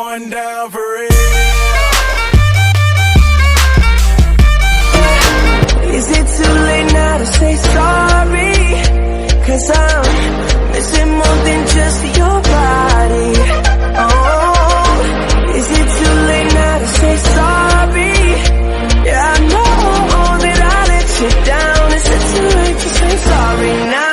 going down for real. Is it too late now to say sorry? 'Cause I'm missing more than just your body. Oh, is it too late now to say sorry? Yeah, I know that I let you down. Is it too late to say sorry now?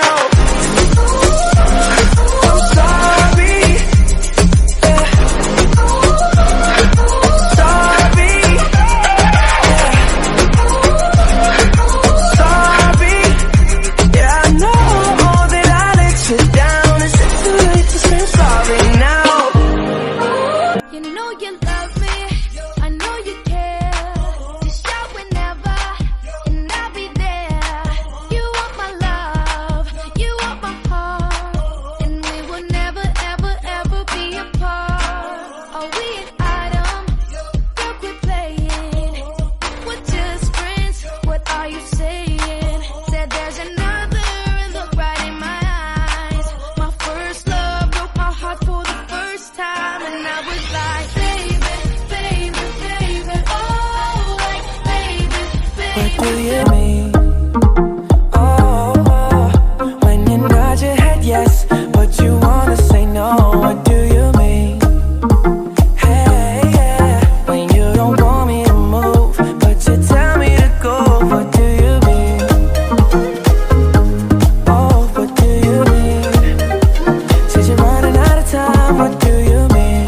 What do you mean? Oh, when you nod your head yes, but you wanna say no. What do you mean? Hey, yeah, when you don't want me to move, but you tell me to go. What do you mean? Oh, what do you mean? Since you're running out of time, what do you mean?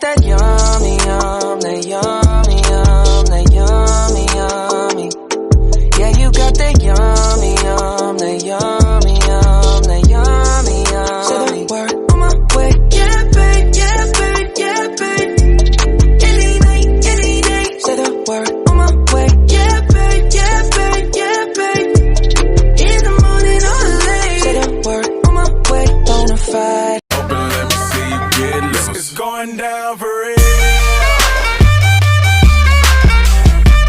That yummy, that yummy, that yummy, yummy. Yeah, you got that yummy.